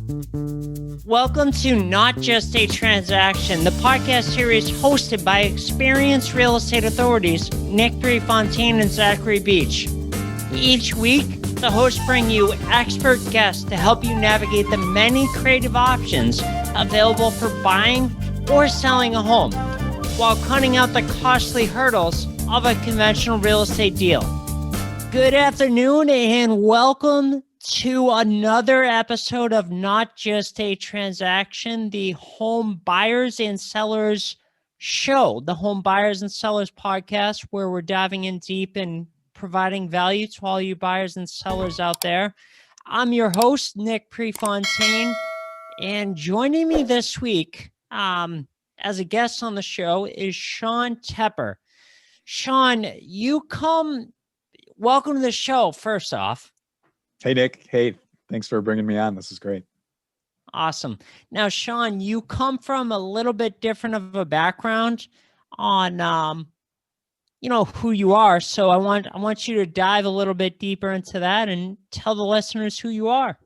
Welcome to Not Just a Transaction, the podcast series hosted by experienced real estate authorities Nick Prefontaine and Zachary Beach. Each week, the hosts bring you expert guests to help you navigate the many creative options available for buying or selling a home, while cutting out the costly hurdles of a conventional real estate deal. Good afternoon and welcome to another episode of Not Just a Transaction, the home buyers and sellers show, the home buyers and sellers podcast, where we're diving in deep and providing value to all you buyers and sellers out there. I'm your host, Nick Prefontaine, and joining me this week as a guest on the show is Sean Tepper. Sean, welcome to the show, first off. Hey, Nick. Hey, thanks for bringing me on. This is great. Awesome. Now, Sean, you come from a little bit different of a background on, who you are. So I want you to dive a little bit deeper into that and tell the listeners who you are.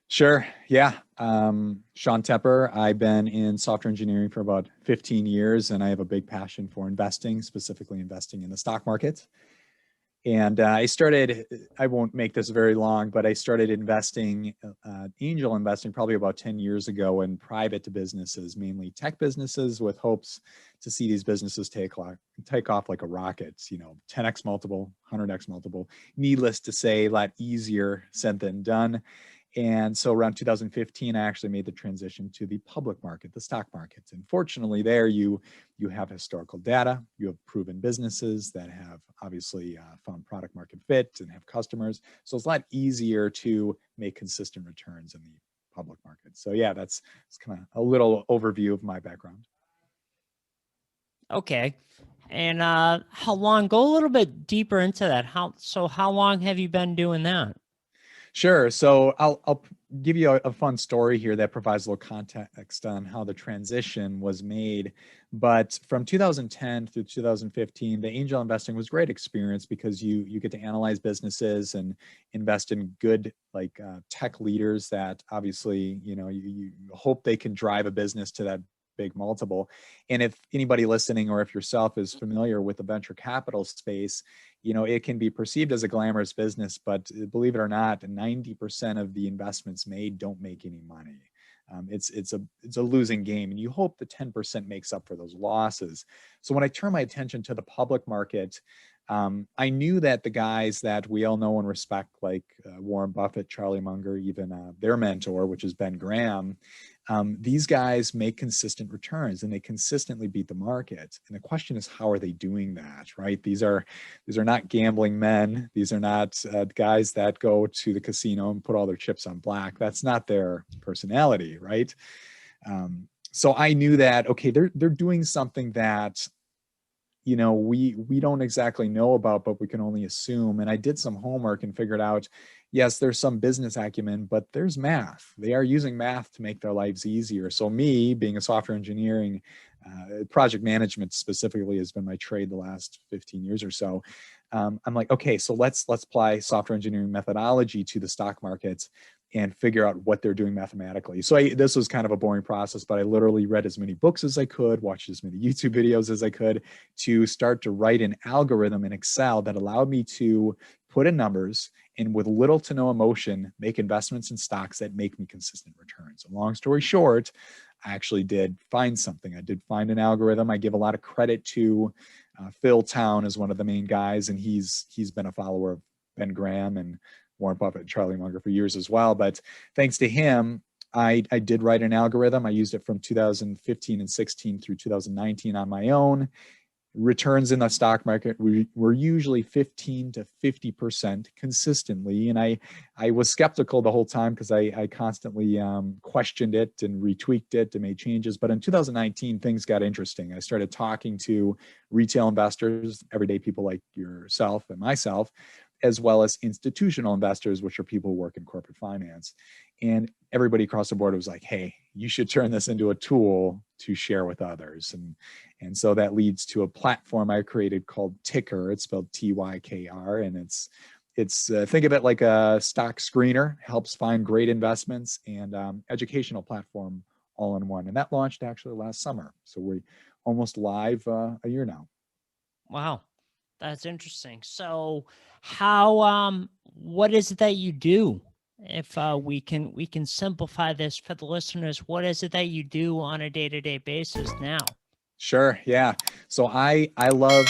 Sure. Yeah. Sean Tepper. I've been in software engineering for about 15 years, and I have a big passion for investing, specifically investing in the stock market. And I won't make this very long, but I started investing, angel investing probably about 10 years ago in private businesses, mainly tech businesses, with hopes to see these businesses take off like a rocket, 10x multiple, 100x multiple. Needless to say, a lot easier said than done. And so around 2015, I actually made the transition to the public market, the stock market. And fortunately there, you have historical data, you have proven businesses that have obviously found product market fit and have customers. So it's a lot easier to make consistent returns in the public market. So yeah, that's kind of a little overview of my background. Okay. And how long, go a little bit deeper into that. How long have you been doing that? Sure. So I'll give you a fun story here that provides a little context on how the transition was made. But from 2010 through 2015, the angel investing was a great experience because you get to analyze businesses and invest in good tech leaders that obviously you hope they can drive a business to that big multiple. And if anybody listening or if yourself is familiar with the venture capital space, it can be perceived as a glamorous business, but believe it or not, 90% of the investments made don't make any money. It's a losing game, and you hope the 10% makes up for those losses. So when I turn my attention to the public market, I knew that the guys that we all know and respect, like Warren Buffett, Charlie Munger, even their mentor, which is Ben Graham, these guys make consistent returns and they consistently beat the market. And the question is, how are they doing that, right? These are not gambling men. These are not guys that go to the casino and put all their chips on black. That's not their personality, right? So I knew that, okay, they're doing something that we don't exactly know about, but we can only assume. And I did some homework and figured out, yes, there's some business acumen, but there's math. They are using math to make their lives easier. So me, being a software engineering, project management specifically has been my trade the last 15 years or so. I'm like, okay, so let's apply software engineering methodology to the stock markets and figure out what they're doing mathematically. So this was kind of a boring process, but I literally read as many books as I could, watched as many YouTube videos as I could to start to write an algorithm in Excel that allowed me to put in numbers and with little to no emotion, make investments in stocks that make me consistent returns. So long story short, I actually did find something. I did find an algorithm. I give a lot of credit to Phil Town as one of the main guys, and he's been a follower of Ben Graham and Warren Buffett and Charlie Munger for years as well. But thanks to him, I did write an algorithm. I used it from 2015 and 16 through 2019 on my own. Returns in the stock market were usually 15 to 50% consistently. And I was skeptical the whole time because I constantly questioned it and retweaked it and made changes. But in 2019, things got interesting. I started talking to retail investors, everyday people like yourself and myself, as well as institutional investors, which are people who work in corporate finance. And everybody across the board was like, hey, you should turn this into a tool to share with others. And so that leads to a platform I created called TYKR. It's spelled TYKR, and It's think of it like a stock screener, helps find great investments, and educational platform all in one. And that launched actually last summer. So we're almost live a year now. Wow, that's interesting. So what is it that you do? If we can simplify this for the listeners, what is it that you do on a day-to-day basis now? Sure. Yeah. So I love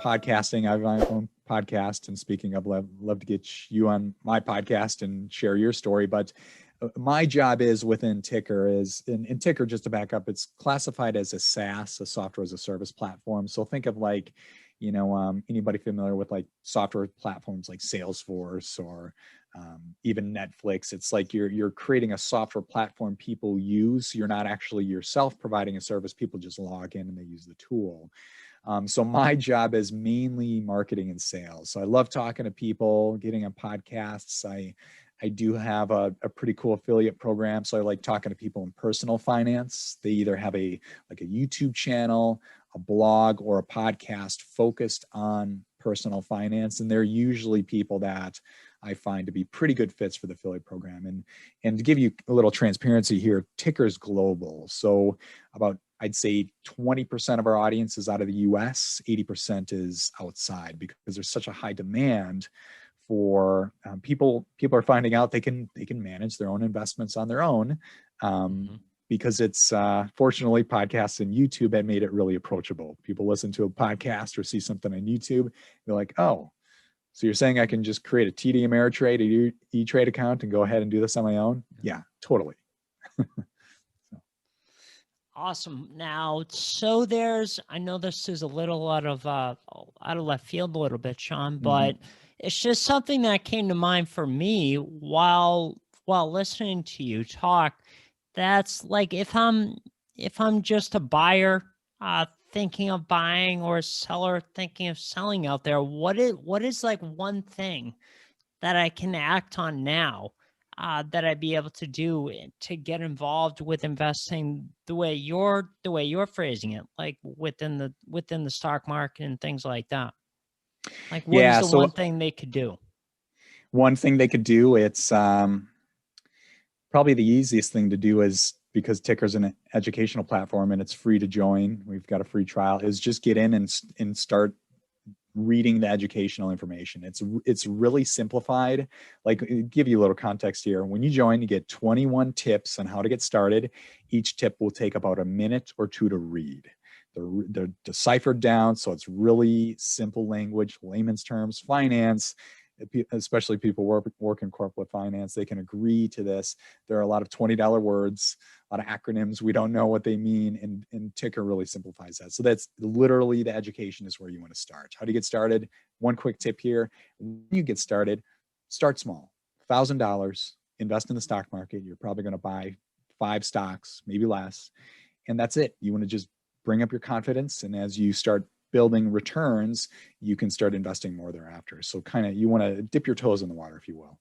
podcasting. I have my own podcast, and speaking of, love to get you on my podcast and share your story. But my job is within TYKR is in TYKR, just to back up, it's classified as a SaaS, a software as a service platform. So think of like, anybody familiar with like software platforms like Salesforce or even Netflix. It's like you're creating a software platform people use. You're not actually yourself providing a service. People just log in and they use the tool. So my job is mainly marketing and sales. So I love talking to people, getting on podcasts. I do have a pretty cool affiliate program. So I like talking to people in personal finance. They either have a YouTube channel, a blog, or a podcast focused on personal finance. And they're usually people that I find to be pretty good fits for the affiliate program. And to give you a little transparency here, TYKR is global. So about, I'd say 20% of our audience is out of the US, 80% is outside, because there's such a high demand for people are finding out they can manage their own investments on their own, because it's fortunately podcasts and YouTube have made it really approachable. People listen to a podcast or see something on YouTube, they're like, oh, so you're saying I can just create a TD Ameritrade, a E-Trade account and go ahead and do this on my own? Yeah, totally. Awesome. Now, so I know this is a little out of left field a little bit, Sean, but it's just something that came to mind for me while listening to you talk. That's like, if I'm just a buyer thinking of buying, or a seller thinking of selling out there, what is like one thing that I can act on now that I'd be able to do to get involved with investing the way you're phrasing it, like within the stock market and things like that? Like, what is the one thing they could do? One thing they could do, it's probably the easiest thing to do, is because TYKR is an educational platform and it's free to join. We've got a free trial, is just get in and start reading the educational information. It's really simplified. Like, give you a little context here. When you join, you get 21 tips on how to get started. Each tip will take about a minute or two to read. They're deciphered down, so it's really simple language, layman's terms, finance. Especially people work in corporate finance, they can agree to this. There are a lot of $20 words, a lot of acronyms. We don't know what they mean, and TYKR really simplifies that. So that's literally, the education is where you want to start. How do you get started? One quick tip here. When you get started, start small. $1,000, invest in the stock market. You're probably going to buy 5 stocks, maybe less. And that's it. You want to just bring up your confidence. And as you start building returns, you can start investing more thereafter. So kind of, you want to dip your toes in the water, if you will.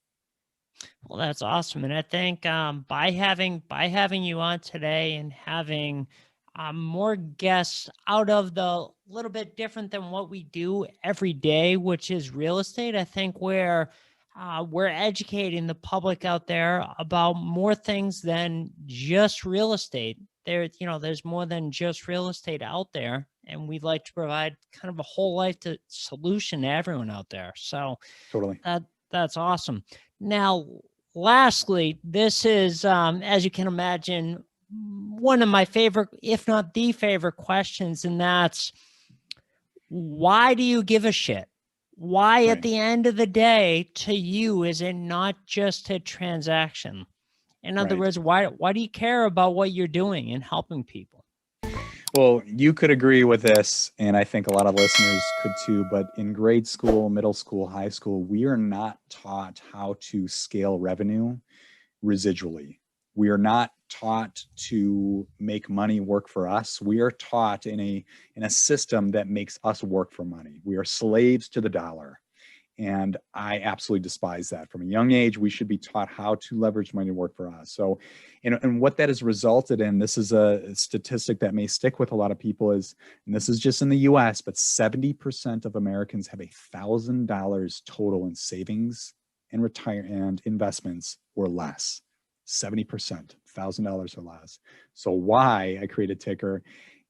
Well, that's awesome. And I think by having you on today and having more guests out of the little bit different than what we do every day, which is real estate, I think we're educating the public out there about more things than just real estate. There's more than just real estate out there, and we'd like to provide kind of a whole life solution to everyone out there. So Totally. That's awesome. Now, lastly, this is, as you can imagine, one of my favorite, if not the favorite questions, and that's, why do you give a shit? Why, at the end of the day, to you, is it not just a transaction? In other words, why do you care about what you're doing and helping people? Well, you could agree with this, and I think a lot of listeners could too, but in grade school, middle school, high school, we are not taught how to scale revenue residually. We are not taught to make money work for us. We are taught in a system that makes us work for money. We are slaves to the dollar. And I absolutely despise that. From a young age, we should be taught how to leverage money to work for us. So, and what that has resulted in, this is a statistic that may stick with a lot of people is, and this is just in the US, but 70% of Americans have $1,000 total in savings and retire and investments or less. 70%, $1,000 or less. So why I created Ticker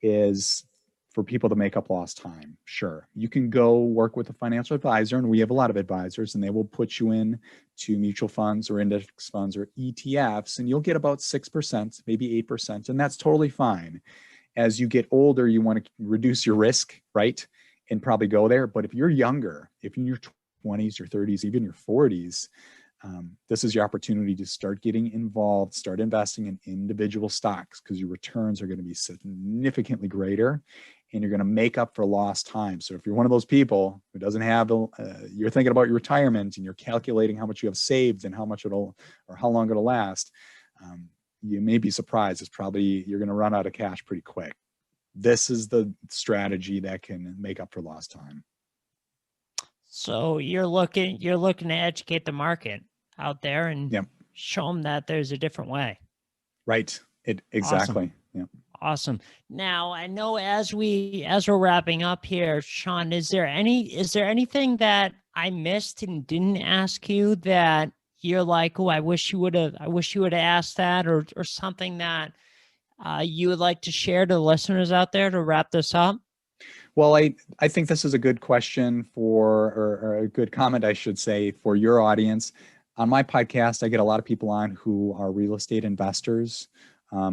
is for people to make up lost time. Sure, you can go work with a financial advisor, and we have a lot of advisors, and they will put you in to mutual funds or index funds or ETFs, and you'll get about 6%, maybe 8%, and that's totally fine. As you get older, you want to reduce your risk, right? And probably go there. But if you're younger, if you're in your 20s, your 30s, even your 40s, this is your opportunity to start getting involved, start investing in individual stocks, because your returns are going to be significantly greater and you're going to make up for lost time. So if you're one of those people who doesn't have, you're thinking about your retirement and you're calculating how much you have saved and how much it'll, or how long it'll last, you may be surprised. It's probably, you're going to run out of cash pretty quick. This is the strategy that can make up for lost time. So you're looking to educate the market out there and show them that there's a different way. Right. Exactly. Awesome. Awesome. Now I know as we're wrapping up here, Sean, is there anything that I missed and didn't ask you that you're like, oh, I wish you would have asked that, or something that you would like to share to the listeners out there to wrap this up? Well, I think this is a good question for, or a good comment, I should say, for your audience. On my podcast, I get a lot of people on who are real estate investors.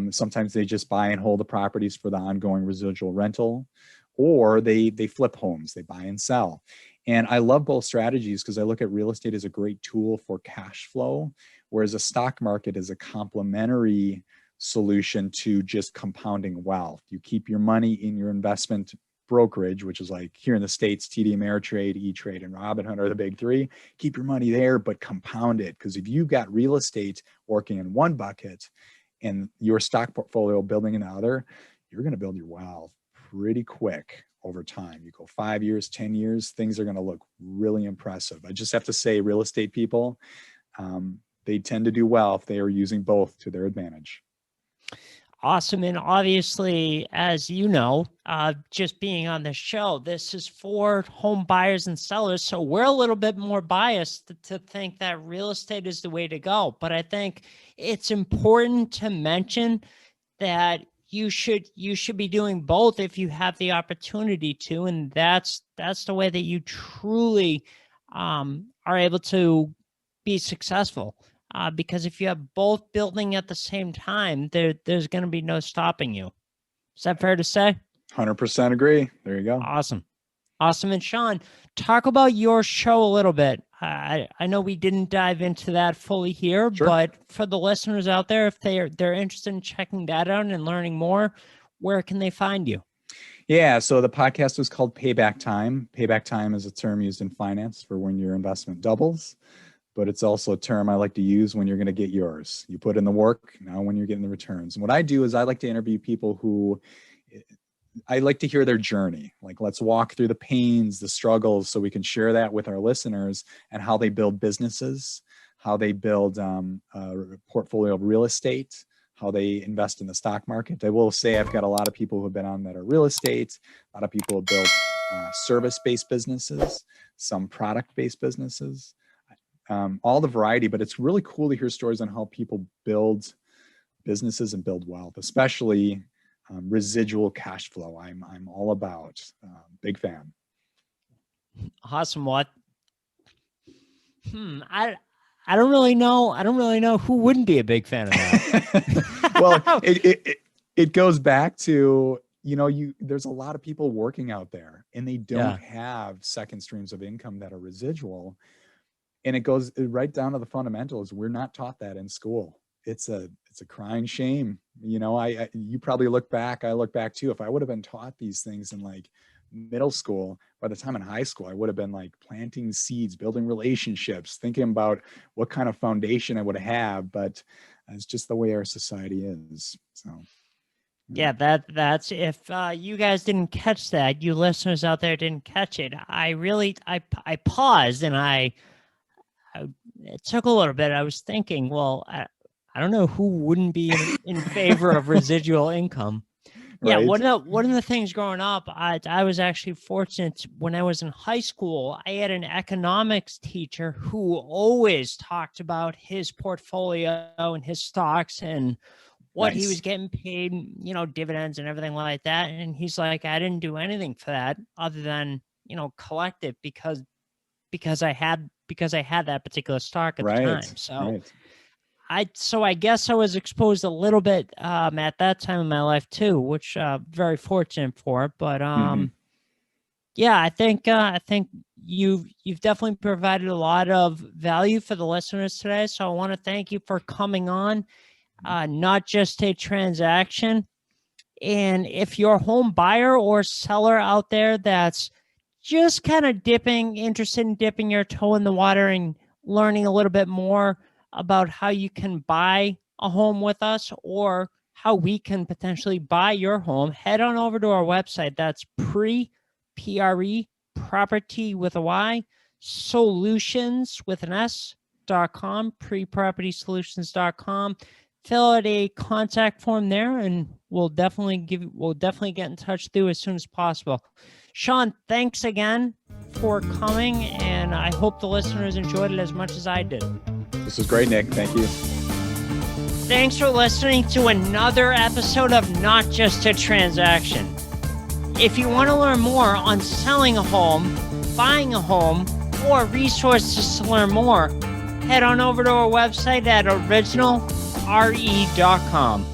Sometimes they just buy and hold the properties for the ongoing residual rental, or they flip homes, they buy and sell. And I love both strategies because I look at real estate as a great tool for cash flow, whereas a stock market is a complementary solution to just compounding wealth. You keep your money in your investment brokerage, which is like here in the States, TD Ameritrade, E-Trade, and Robinhood are the big three. Keep your money there, but compound it. Because if you've got real estate working in one bucket and your stock portfolio building in the other, you're going to build your wealth pretty quick over time. You go 5 years, 10 years, things are going to look really impressive. I just have to say, real estate people, they tend to do well if they are using both to their advantage. Awesome. And obviously, as you know, just being on the show, this is for home buyers and sellers. So we're a little bit more biased to think that real estate is the way to go. But I think it's important to mention that you should be doing both if you have the opportunity to. And that's the way that you truly are able to be successful. Because if you have both building at the same time, there's going to be no stopping you. Is that fair to say? 100% agree. There you go. Awesome. And Sean, talk about your show a little bit. I know we didn't dive into that fully here, Sure. But for the listeners out there, if they're interested in checking that out and learning more, where can they find you? Yeah, so the podcast was called Payback Time. Payback time is a term used in finance for when your investment doubles. But it's also a term I like to use when you're going to get yours. You put in the work, now when you're getting the returns. And what I do is I like to interview people who, I like to hear their journey. Like, let's walk through the pains, the struggles, so we can share that with our listeners and how they build businesses, how they build a portfolio of real estate, how they invest in the stock market. I will say I've got a lot of people who have been on that are real estate. A lot of people have built service-based businesses, some product-based businesses. All the variety, but it's really cool to hear stories on how people build businesses and build wealth, especially residual cash flow. I'm all about. Big fan. Awesome. What? I don't really know who wouldn't be a big fan of that. Well, it goes back to, there's a lot of people working out there and they don't have second streams of income that are residual. And it goes right down to the fundamentals. We're not taught that in school. It's a crying shame. You probably look back, I look back too. If I would have been taught these things in like middle school, by the time in high school, I would have been like planting seeds, building relationships, thinking about what kind of foundation I would have. But it's just the way our society is. So Yeah, that's if you guys didn't catch that, you listeners out there didn't catch it. I paused and it took a little bit. I was thinking, well, I don't know who wouldn't be in favor of residual income. Yeah, Right. one of the things growing up, I was actually fortunate when I was in high school. I had an economics teacher who always talked about his portfolio and his stocks and what he Nice. was getting paid, dividends and everything like that. And he's like, I didn't do anything for that other than, collect it because I had that particular stock at the Right. time. So Right. I guess I was exposed a little bit at that time in my life too, which very fortunate for. But yeah, I think you've definitely provided a lot of value for the listeners today. So I want to thank you for coming on. Not just a transaction. And if you're a home buyer or seller out there that's just kind of interested in dipping your toe in the water and learning a little bit more about how you can buy a home with us or how we can potentially buy your home, head on over to our website. That's PRE, property with a Y, solutions with an S.com, prepropertysolutions.com. Fill out a contact form there and we'll definitely get in touch with you as soon as possible. Sean, thanks again for coming, and I hope the listeners enjoyed it as much as I did. This was great, Nick. Thank you. Thanks for listening to another episode of Not Just a Transaction. If you want to learn more on selling a home, buying a home, or resources to learn more, head on over to our website at originalre.com.